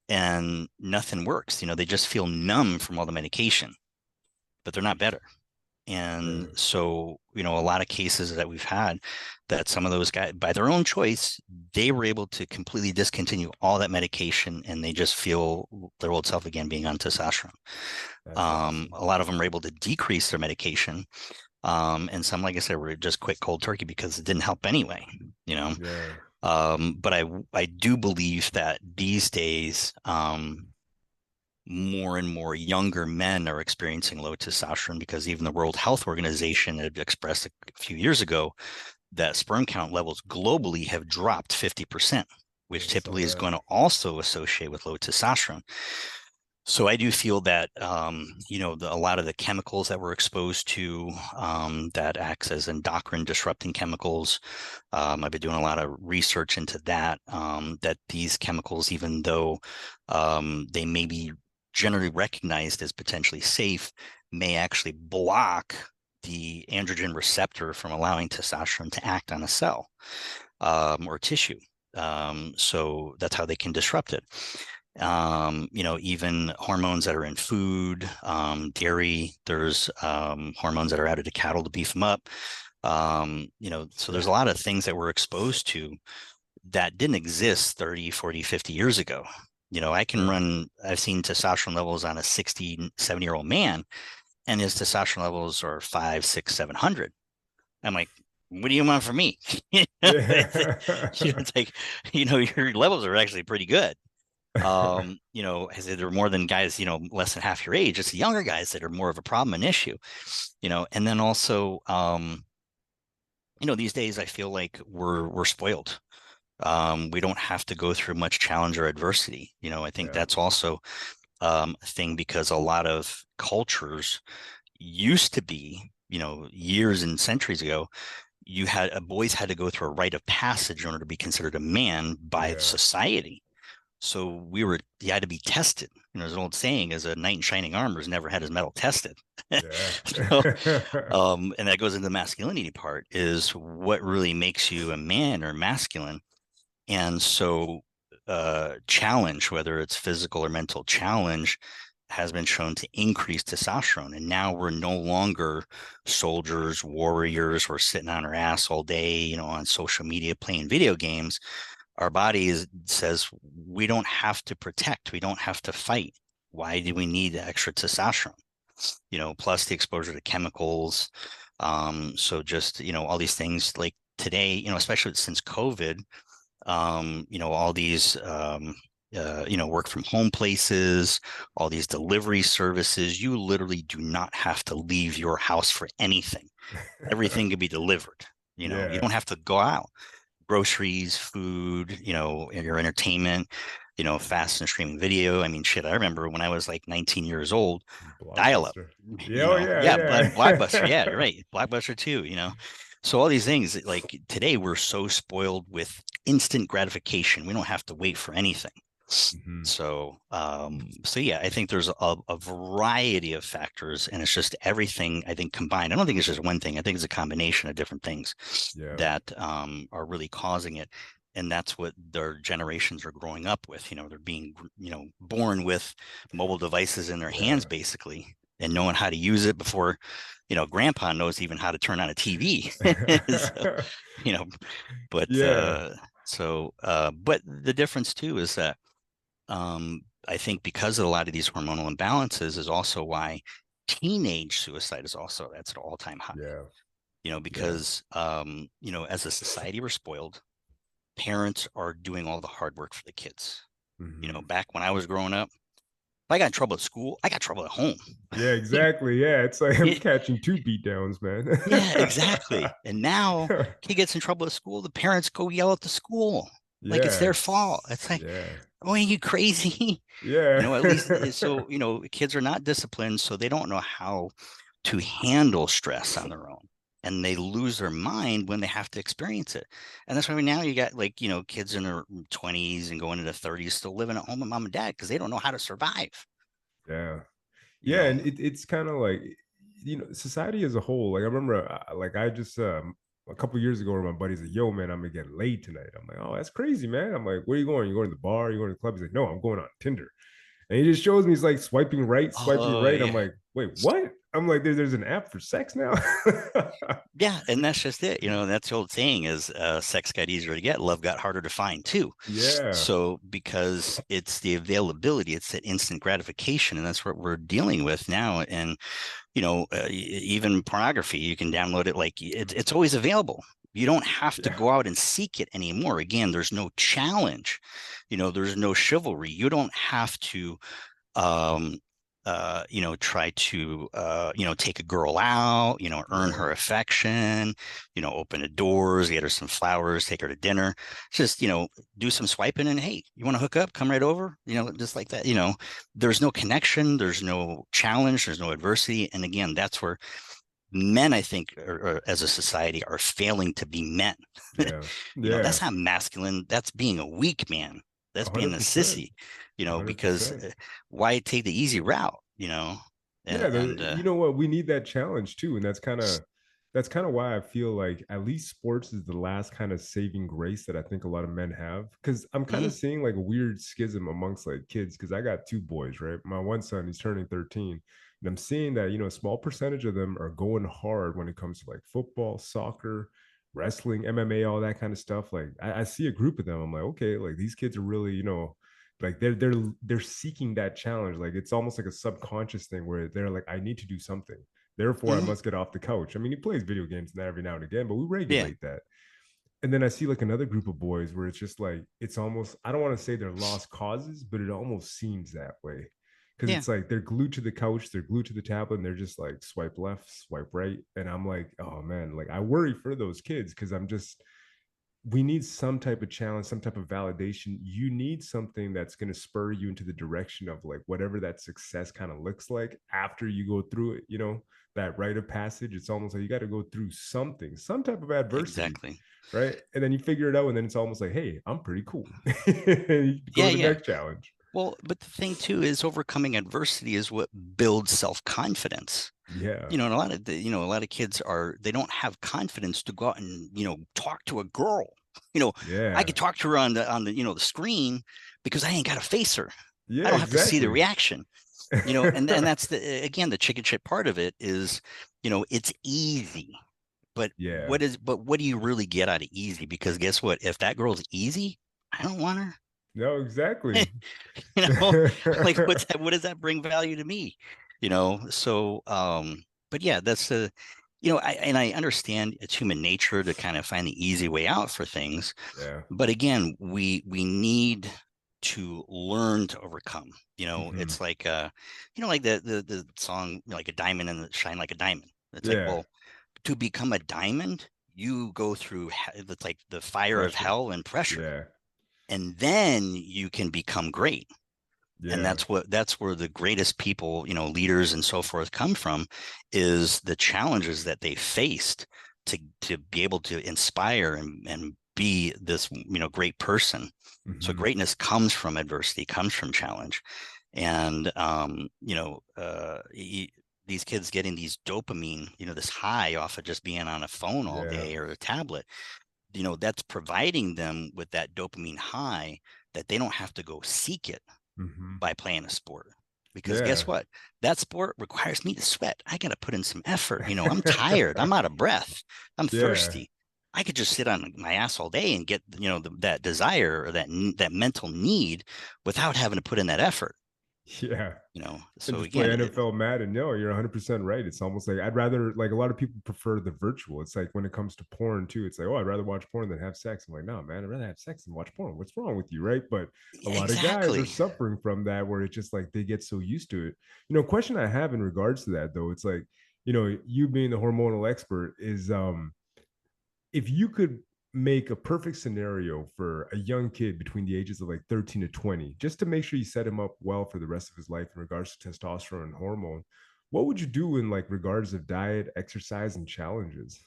and nothing works. They just feel numb from all the medication, but they're not better. And yeah. so, a lot of cases that we've had that some of those guys, by their own choice, they were able to completely discontinue all that medication and they just feel their old self again being on testosterone. That's awesome. A lot of them were able to decrease their medication. And some, like I said, were just quit cold turkey because it didn't help anyway, you know. Yeah. But I do believe that these days, more and more younger men are experiencing low testosterone because even the World Health Organization had expressed a few years ago that sperm count levels globally have dropped 50%, Yeah, which I saw typically is that. going to also associate with low testosterone. So I do feel that a lot of the chemicals that we're exposed to, that acts as endocrine disrupting chemicals. I've been doing a lot of research into that. That these chemicals, even though they may be generally recognized as potentially safe, may actually block the androgen receptor from allowing testosterone to act on a cell, or tissue. So that's how they can disrupt it. Even hormones that are in food, dairy, there's hormones that are added to cattle to beef them up. So there's a lot of things that we're exposed to that didn't exist 30, 40, 50 years ago. Yeah. I've seen testosterone levels on a 60, 70-year-old man, and his testosterone levels are 5, 6, 700. I'm like, what do you want from me? Yeah. It's like, your levels are actually pretty good. I said there are more than guys, less than half your age. It's the younger guys that are more of a problem and issue, and then also, these days I feel like we're spoiled. We don't have to go through much challenge or adversity. I think Yeah. that's also a thing because a lot of cultures used to be, years and centuries ago, boys had to go through a rite of passage in order to be considered a man by Yeah. society. So you had to be tested. There's an old saying, as a knight in shining armor has never had his metal tested. Yeah. So, and that goes into the masculinity part, is what really makes you a man or masculine. And so, challenge, whether it's physical or mental challenge, has been shown to increase testosterone. And now we're no longer soldiers, warriors, we're sitting on our ass all day, on social media playing video games. Our body says we don't have to protect, we don't have to fight. Why do we need extra testosterone? Plus the exposure to chemicals. So just, all these things like today, especially since COVID, all these, work from home places, all these delivery services, you literally do not have to leave your house for anything. Everything can be delivered. You Yeah. don't have to go out. Groceries, food, your entertainment, fast and streaming video. I mean, shit, I remember when I was like 19 years old, dial up, Blockbuster. Yeah, oh, yeah, yeah, Blockbuster. yeah. Yeah, you're right. Blockbuster too, So all these things, like today, we're so spoiled with instant gratification. We don't have to wait for anything. Mhm. So yeah, I think there's a variety of factors, and it's just everything, I think, combined. I don't think it's just one thing. I think it's a combination of different things Yeah. that are really causing it. And that's what their generations are growing up with. They're being, born with mobile devices in their hands, Yeah. basically, and knowing how to use it before, grandpa knows even how to turn on a TV. So, you know, but Yeah. but the difference too is that I think because of a lot of these hormonal imbalances is also why teenage suicide is also that's at an all-time high. Yeah. Yeah. Because as a society, we're spoiled. Parents are doing all the hard work for the kids. Mhm. Back when I was growing up, if I got in trouble at school, I got trouble at home. Yeah, You exactly. Yeah, it's like I'm know, catching 2 beat downs, man. yeah, exactly. And now kid gets in trouble at school, the parents go yell at the school like it's Yeah, their fault. it's It's like, yeah. oh, are you crazy? Yeah. At least so kids are not disciplined, so they don't know how to handle stress on their own, and they lose their mind when they have to experience it. And that's why now you got like kids in their 20s and going into 30s still living at home with mom and dad because they don't know how to survive. Yeah. You Yeah, know, and it's kind of like society as a whole. Like I remember, like I just a couple years ago, where my buddy's like, "Yo, man, I'm gonna get laid tonight." I'm like, "Oh, that's crazy, man." I'm like, "Where you going? You going to the bar? You going to the club?" He's like, "No, I'm going on Tinder." And he just shows me he's like swiping right, swiping oh right. I'm yeah, like, "Wait, what?" I'm like, "There's an app for sex now." yeah, and that's just it. That's the old saying is sex got easier to get, love got harder to find too. Yeah, So because it's the availability, it's that instant gratification, and that's what we're dealing with now. And even pornography, you can download it, like it's always available. You don't have to yeah, go out and seek it anymore. Again, there's no challenge, there's no chivalry. You don't have to um try to take a girl out, earn yeah, her affection, open the doors, get her some flowers, take her to dinner. Just, do some swiping and hey, you want to hook up, come right over, just like that. There's no connection, there's no challenge, there's no adversity. And again, that's where men, I think, as a society, are failing to be men. yeah, yeah. That's not masculine. That's being a weak man. That's being a 100%, sissy, because 100%. why take the easy route, Yeah, and you know what? We need that challenge too, and that's kind of why I feel like at least sports is the last kind of saving grace that I think a lot of men have. Because I'm kind of mm, seeing like a weird schism amongst like kids. Because I got 2 boys, right? My one son, he's turning 13, and I'm seeing that a small percentage of them are going hard when it comes to like football, soccer, wrestling, MMA, all that kind of stuff. Like I see a group of them. I'm like, okay, like these kids are really like they're seeking that challenge. Like it's almost like a subconscious thing where they're like, I need to do something, therefore I mm, must get off the couch. I mean, he plays video games every now and again, but we yeah, regulate that. And then I see like another group of boys where it's just like it's almost, I don't want to say they're lost causes, but it almost seems that way. Because yeah, it's like they're glued to the couch, they're glued to the tablet, and they're just like swipe left, swipe right. And I'm like, oh man, like I worry for those kids because I'm just, we need some type of challenge, some type of validation. You need something that's going to spur you into the direction of like whatever that success kind of looks like after you go through it, that rite of passage. It's almost like you got to go through something, some type of adversity, exactly, right? And then you figure it out, and then it's almost like, hey, I'm pretty cool. You go yeah, to the yeah. next challenge. Well, but the thing too is overcoming adversity is what builds self-confidence. Yeah. And a lot of kids they don't have confidence to go out and talk to a girl. you know I Yeah. could talk to her on the the screen because I ain't got to face her. Yeah, I don't have to see the exactly. reaction. and that's again, the chicken shit part of it is, it's easy. But Yeah. what do you really get out of easy? Because guess what? If that girl's easy, I don't want her. No, exactly. Like what does that bring value to me? So but yeah, that's the I understand it's human nature to kind of find the easy way out for things. Yeah. But again, we need to learn to overcome. Hmm. It's like like the song, like a diamond and shine like a diamond. It's like, Yeah. well, to become a diamond, you go through it's like the fire of Pressure. hell and pressure, Yeah. and then you can become great. And Yeah. that's where the greatest people, leaders and so forth come from, is the challenges that they faced to be able to inspire and be this, great person. So Hmm. greatness comes from adversity, comes from challenge. And these kids getting these dopamine, this high off of just being on a phone all Yeah. day or a tablet, that's providing them with that dopamine high, that they don't have to go seek it Hmm. by playing a sport. Because guess Yeah. what? That sport requires me to sweat. I got to put in some effort. I'm tired. I'm out of breath. I'm Yeah. thirsty. I could just sit on my ass all day and get, that desire or that mental need without having to put in that effort. Yeah. And So just play again, NFL Madden. No, you're 100% right. It's almost like I'd rather, like, a lot of people prefer the virtual. It's like when it comes to porn too. It's like, oh, I'd rather watch porn than have sex. I'm like, no, man, I'd rather have sex than watch porn. What's wrong with you, right? But a lot of guys are exactly. suffering from that, where it's just like they get so used to it. Question I have in regards to that though, it's like, you being the hormonal expert is, if you could make a perfect scenario for a young kid between the ages of like 13 to 20, just to make sure you set him up well for the rest of his life in regards to testosterone and hormone, what would you do in like regards of diet, exercise, and challenges?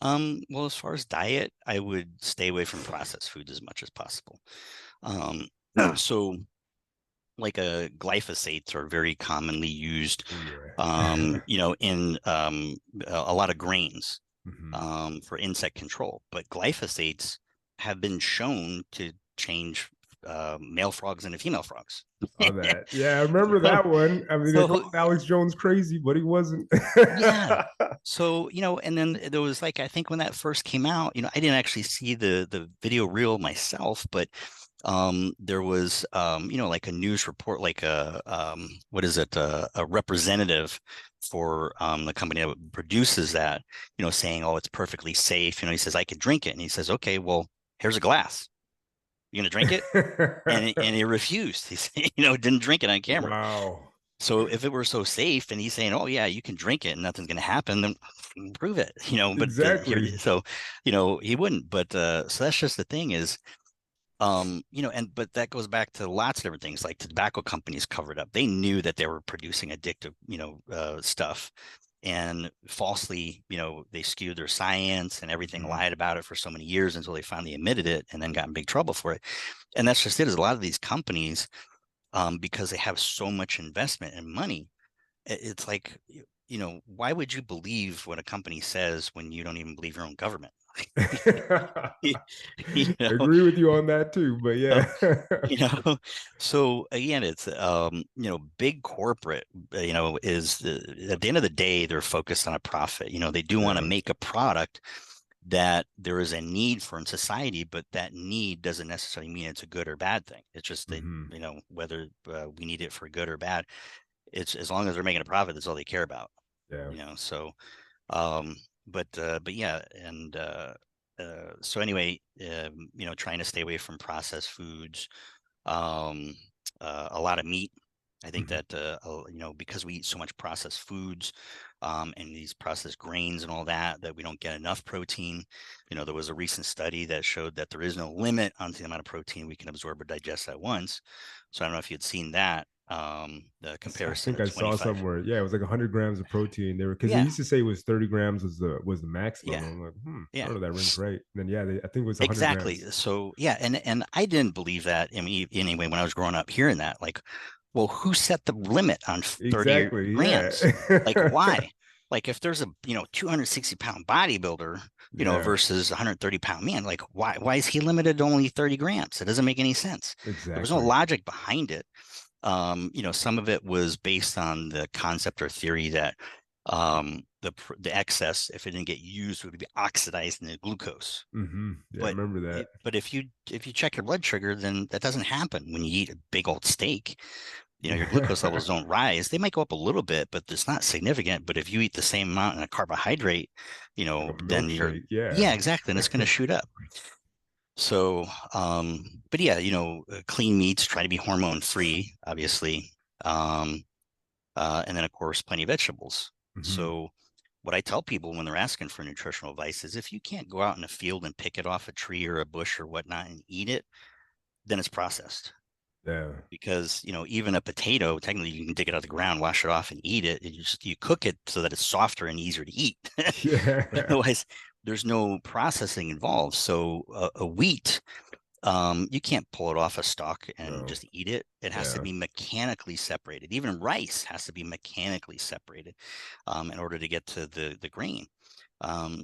Well, as far as diet, I would stay away from processed foods as much as possible. Um, so like glyphosates are very commonly used, Oh yeah. in a lot of grains, Hmm. for insect control. But glyphosates have been shown to change male frogs into female frogs. On that. Yeah, I remember So, that one. I mean, they so called Alex Jones crazy, but he wasn't. yeah. So, and then there was, like, I think when that first came out, I didn't actually see the video reel myself, but there was, like a news report, like what is it, a representative for the company that produces that, saying, oh, it's perfectly safe. He says, I could drink it. And he says, okay, well, here's a glass. You gonna drink it? And he refused. He said, didn't drink it on camera. Wow. So if it were so safe, and he's saying, "Oh yeah, you can drink it and nothing's going to happen," then prove it, But Exactly. so he wouldn't. But so that's just the thing is, and but that goes back to lots of different things. Like tobacco companies covered up; they knew that they were producing addictive, stuff, and falsely, they skewed their science and everything, Mhm. lied about it for so many years until they finally admitted it, and then got in big trouble for it. And that's just it. Is a lot of these companies, because they have so much investment and money, it's like, why would you believe what a company says when you don't even believe your own government? you know, Agree with you on that too, but so, yeah. you know, so again, it's, big corporate, is at the end of the day, they're focused on a profit. They do want to Yeah. make a product that there is a need for in society, but that need doesn't necessarily mean it's a good or bad thing. It's just that, Hmm. whether we need it for good or bad, it's as long as they're making a profit, that's all they care about. Yeah. So um but yeah, and so anyway, trying to stay away from processed foods, um a lot of meat. I think Hmm. that because we eat so much processed foods, and these processed grains and all that, that we don't get enough protein. There was a recent study that showed that there is no limit on the amount of protein we can absorb or digest at once. So I don't know if you'd seen that, the I comparison think of I saw 25. somewhere. Yeah, it was like 100 grams of protein. They were, because they Yeah, used to say it was 30 grams was the maximum. yeah, I'm like, I yeah. don't know, that rings right. And then yeah, I think it was 100 Exactly. grams. So yeah, and I didn't believe that. I mean, anyway, when I was growing up hearing that, like, well, who set the limit on 30 Exactly. Yeah. grams? Like, why? Like, if there's a 260-pound bodybuilder, Yeah. versus 130-pound man, like, why is he limited to only 30 grams? It doesn't make any sense. There was no Exactly. logic behind it. Some of it was based on the concept or theory that the excess, if it didn't get used, would be oxidized into glucose. Yeah, I But remember that. but if you check your blood sugar, then that doesn't happen when you eat a big old steak. Your glucose levels don't rise. They might go up a little bit, but it's not significant. But if you eat the same amount in a carbohydrate, Like a then milkshake, yeah. yeah, exactly, and it's going to shoot up. So, but yeah, clean meats, try to be hormone free, obviously. Um, and then of course, plenty of vegetables. Hmm. So what I tell people when they're asking for nutritional advice is if you can't go out in a field and pick it off a tree or a bush or whatnot and eat it, then it's processed. Yeah. Because even a potato, technically you can dig it out of the ground, wash it off, and eat it. You cook it so that it's softer and easier to eat. But Yeah. otherwise, there's no processing involved. So a wheat, you can't pull it off a stalk and No. just eat it. It has to Yeah. be mechanically separated. Even rice has to be mechanically separated in order to get to the grain.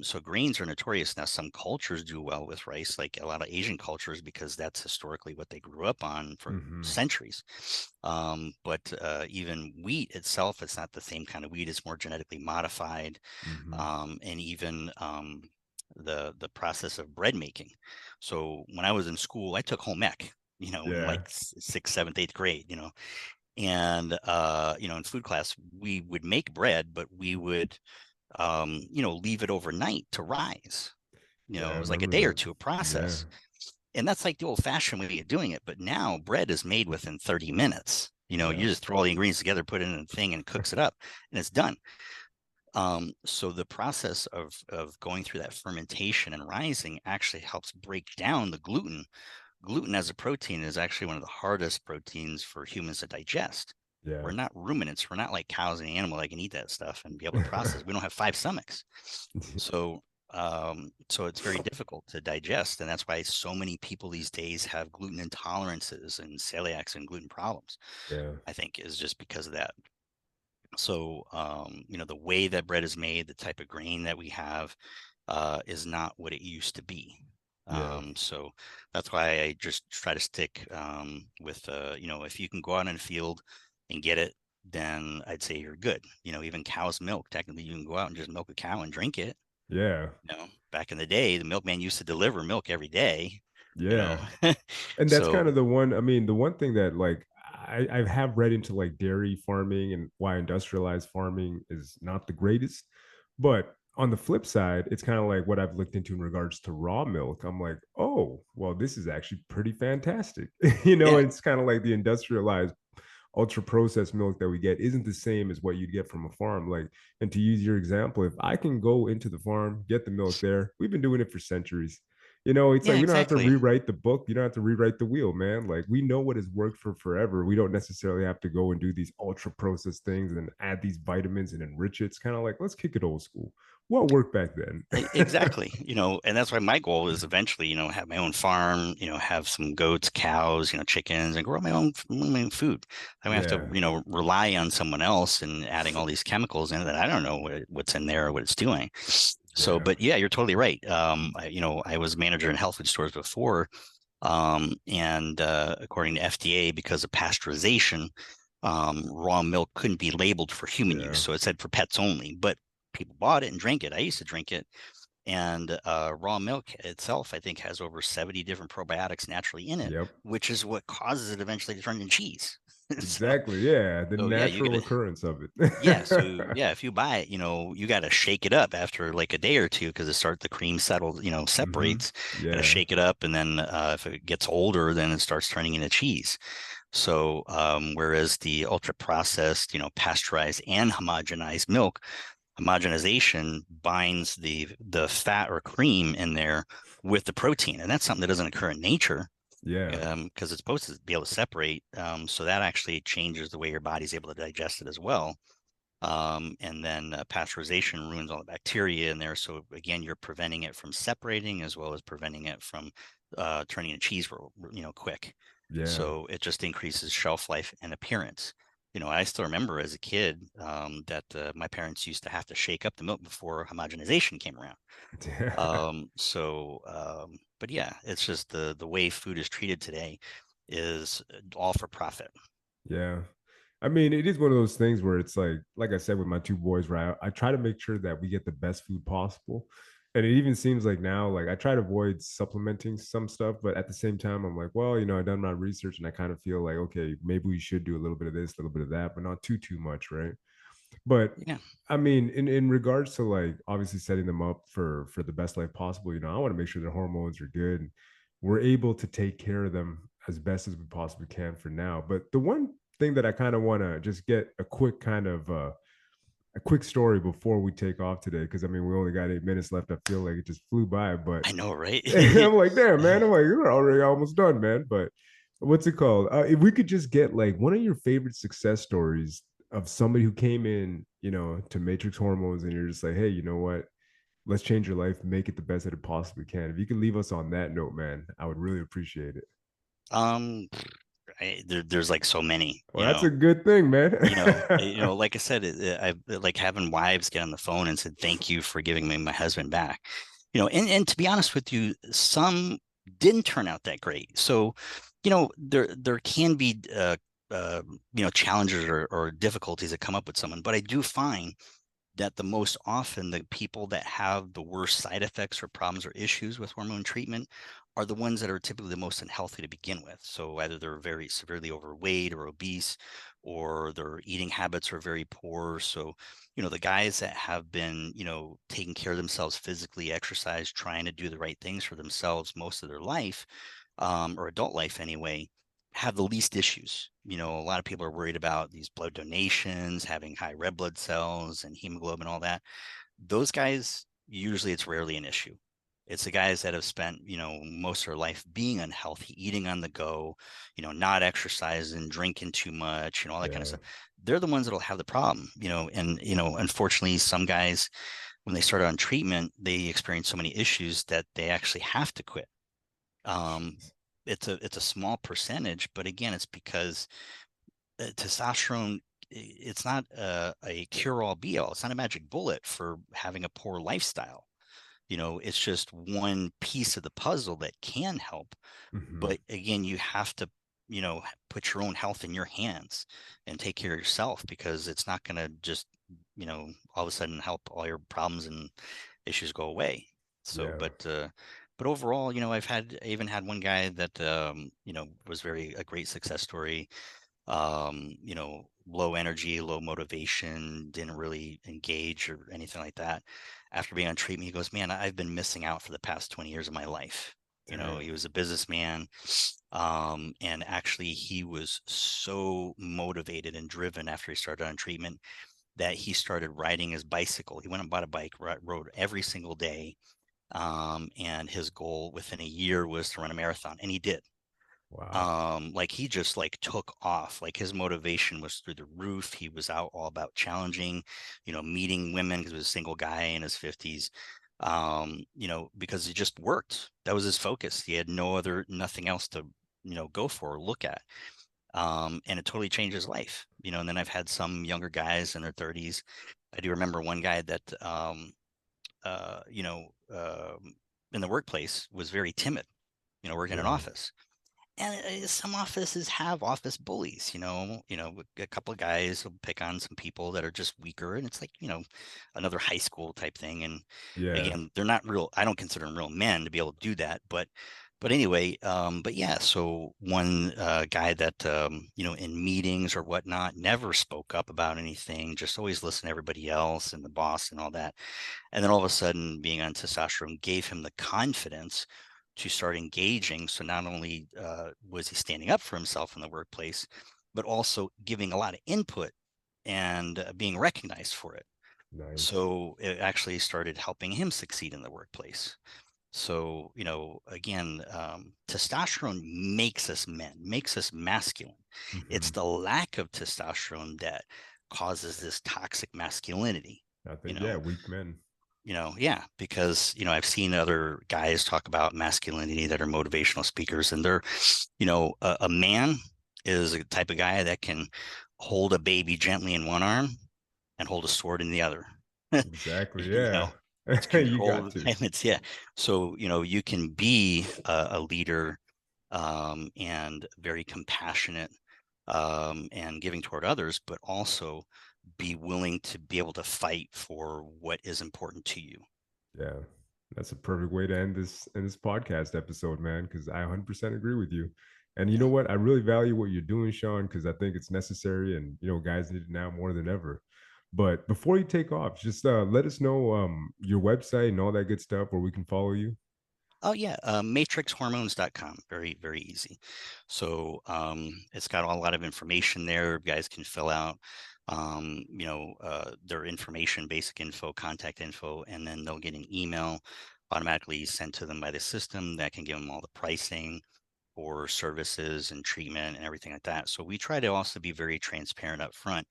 So grains are notorious. Now, some cultures do well with rice, like a lot of Asian cultures, because that's historically what they grew up on for Hmm. centuries. But even wheat itself, it's not the same kind of wheat. It's more genetically modified, Hmm. and even the process of bread making. So when I was in school, I took home ec, in Yeah. like sixth, seventh, eighth grade, and in food class we would make bread, but we would leave it overnight to rise. Yeah, I It was like a remember day or that. two of Yeah. process. And that's like the old fashioned way of doing it. But now bread is made within 30 minutes. Yeah. You just throw all the ingredients together, put it in a thing, and it cooks it up, and it's done. So the process of going through that fermentation and rising actually helps break down the gluten. Gluten as a protein is actually one of the hardest proteins for humans to digest. Yeah. We're not ruminants. We're not like cows and animal that can eat that stuff and be able to process. We don't have five stomachs. So so it's very difficult to digest. And that's why so many people these days have gluten intolerances and celiacs and gluten problems, Yeah. I think, is just because of that. So the way that bread is made, the type of grain that we have, is not what it used to be. Yeah. So that's why I just try to stick with, if you can go out in a field and get it, then I'd say you're good. Even cow's milk, technically you can go out and just milk a cow and drink it. Yeah. Back in the day, the milkman used to deliver milk every day, you know. Yeah. And that's kind So of the one, I mean, the one thing that like I have read into like dairy farming and why industrialized farming is not the greatest. But on the flip side, it's kind of like what I've looked into in regards to raw milk. I'm like, oh, well, this is actually pretty fantastic. yeah, It's kind of like the industrialized ultra processed milk that we get isn't the same as what you'd get from a farm. Like, and to use your example, if I can go into the farm, get the milk there, we've been doing it for centuries. It's like yeah, we don't have to exactly. rewrite the book. You don't have to rewrite the wheel, man. Like we know what has worked for forever. We don't necessarily have to go and do these ultra processed things and add these vitamins and enrich it. It's kind of like let's kick it old school. What worked back then? Exactly. And that's why my goal is eventually, have my own farm, have some goats, cows, chickens, and grow my own food. I don't have to, Yeah. rely on someone else and adding all these chemicals in that I don't know what's in there or what it's doing. So, Yeah. but yeah, you're totally right. I was manager in health food stores before, and according to FDA, because of pasteurization, raw milk couldn't be labeled for human use, Yeah. so it said for pets only. But people bought it and drank it. I used to drink it, and raw milk itself, I think, has over 70 different probiotics naturally in it, Yep. which is what causes it eventually to turn into cheese. so, Exactly. Yeah. The so yeah, you natural gotta occurrence of yeah, so it. yeah, if you buy it, you got to shake it up after like a day or two because the cream settles, Hmm. separates. Got to Yeah. shake it up, and then if it gets older, then it starts turning into cheese. So whereas the ultra processed, pasteurized and homogenized milk, homogenization binds the fat or cream in there with the protein, and that's something that doesn't occur in nature Yeah. because it's supposed to be able to separate. So that actually changes the way your body's able to digest it as well. And then pasteurization ruins all the bacteria in there. So again, you're preventing it from separating as well as preventing it from turning into cheese, quick. Yeah. So it just increases shelf life and appearance. I still remember as a kid that my parents used to have to shake up the milk before homogenization came around. Yeah. But yeah, it's just the way food is treated today is all for profit. Yeah. I mean, it is one of those things where it's like I said with my two boys, right? I try to make sure that we get the best food possible. And it even seems like now, like I try to avoid supplementing some stuff, but at the same time, I'm like, well, I've done my research and I kind of feel like, okay, maybe we should do a little bit of this, a little bit of that, but not too much, right? But Yeah. I mean, in regards to like obviously setting them up for the best life possible, I want to make sure their hormones are good and we're able to take care of them as best as we possibly can for now. But the one thing that I kind of want to just get a quick kind of a quick story before we take off today, because I mean we only got 8 minutes left. I feel like it just flew by, but I know, right? I'm like, damn, man. I'm like, you're already almost done, man. But what's it called? If we could just get like one of your favorite success stories of somebody who came in, to Matrix Hormones, and you're just like, hey, you know what? Let's change your life, make it the best that it possibly can. If you could leave us on that note, man, I would really appreciate it. um there's like so many, Well, that's a good thing, man. like I said, I like having wives get on the phone and said, thank you for giving me my husband back. And to be honest with you, some didn't turn out that great. So, there can be challenges or difficulties that come up with someone, but I do find that the most often the people that have the worst side effects or problems or issues with hormone treatment are the ones that are typically the most unhealthy to begin with. So either they're very severely overweight or obese, or their eating habits are very poor. So, the guys that have been, taking care of themselves physically, exercise, trying to do the right things for themselves most of their life, or adult life anyway, have the least issues. A lot of people are worried about these blood donations, having high red blood cells and hemoglobin, all that. Those guys, usually it's rarely an issue. It's the guys that have spent, most of their life being unhealthy, eating on the go, not exercising, drinking too much, all that kind of Yeah. stuff. They're the ones that'll have the problem, and, unfortunately, some guys, when they start on treatment, they experience so many issues that they actually have to quit. Um, Jeez. it's a small percentage, but again, it's because testosterone, it's not a cure-all be-all. It's not a magic bullet for having a poor lifestyle. It's just one piece of the puzzle that can help. Hmm. But again, you have to, put your own health in your hands and take care of yourself, because it's not going to just, all of a sudden help all your problems and issues go away. So, Yeah. but overall, I even had one guy that, was a great success story. Low energy, low motivation, didn't really engage or anything like that. After being on treatment, he goes, man, I've been missing out for the past 20 years of my life. Dang. He was a businessman. And actually he was so motivated and driven after he started on treatment that he started riding his bicycle. He went and bought a bike, rode every single day. And his goal within a year was to run a marathon, and he did. Wow. Like he just like took off. Like his motivation was through the roof. He was out all about challenging, meeting women, because he was a single guy in his 50s. Because he just worked. That was his focus. He had nothing else to, go for or look at. And it totally changed his life. And then I've had some younger guys in their 30s. I do remember one guy that uh you know in the workplace was very timid, working in an Yeah. office. And some offices have office bullies. A couple of guys will pick on some people that are just weaker, and it's like, another high school type thing. And Yeah. again, they're not real. I don't consider them real men to be able to do that. But anyway, but yeah. So one guy that, in meetings or whatnot, never spoke up about anything, just always listened to everybody else and the boss and all that. And then all of a sudden, being on testosterone gave him the confidence to start engaging. So not only was he standing up for himself in the workplace, but also giving a lot of input and being recognized for it. Nice. So it actually started helping him succeed in the workplace. So, again, testosterone makes us men, makes us masculine. Hmm. It's the lack of testosterone that causes this toxic masculinity. I You think, yeah, know, weak men. yeah, because, I've seen other guys talk about masculinity that are motivational speakers, and they're, a man is a type of guy that can hold a baby gently in one arm and hold a sword in the other. Exactly. you Yeah. know, it's You control got of the to. violence. Yeah. So, you can be a leader, and very compassionate, and giving toward others, but also be willing to be able to fight for what is important to you. Yeah, that's a perfect way to end this podcast episode, man, because I 100% agree with you. And you Yeah. know what? I really value what you're doing, Sean, because I think it's necessary, and guys need it now more than ever. But before you take off, just let us know your website and all that good stuff where we can follow you. Oh yeah, matrixhormones.com. Very, very easy. So it's got a lot of information there. Guys can fill out, their information, basic info, contact info, and then they'll get an email automatically sent to them by the system that can give them all the pricing for services and treatment and everything like that. So we try to also be very transparent up front,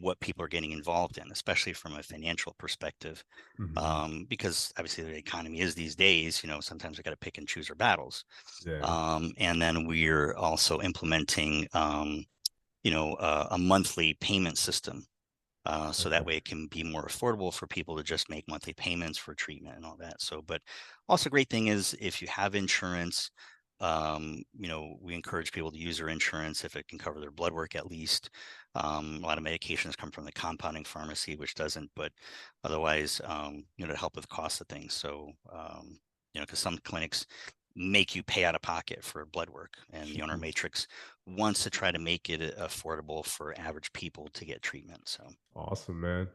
what people are getting involved in, especially from a financial perspective, Hmm. because obviously the economy is these days. Sometimes we got to pick and choose our battles. Yeah. And then we're also implementing, a monthly payment system. So that Okay. way it can be more affordable for people to just make monthly payments for treatment and all that. So, but also great thing is if you have insurance, we encourage people to use their insurance if it can cover their blood work at least. A lot of medications come from the compounding pharmacy, which doesn't, but otherwise, to help with the cost of things. So, because some clinics make you pay out of pocket for blood work, and the owner matrix wants to try to make it affordable for average people to get treatment. So Awesome, man.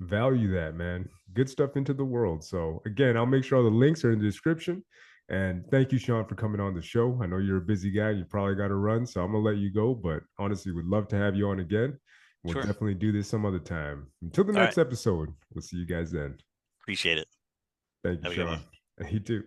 Value that, man. Good stuff into the world. So, again, I'll make sure all the links are in the description. And thank you, Sean, for coming on the show. I know you're a busy guy. You probably got to run. So, I'm going to let you go. But honestly, would love to have you on again. We'll sure. definitely do this some other time. Until the All right. next episode, we'll see you guys then. Appreciate it. Thank you, Have a good Sean. one. You too.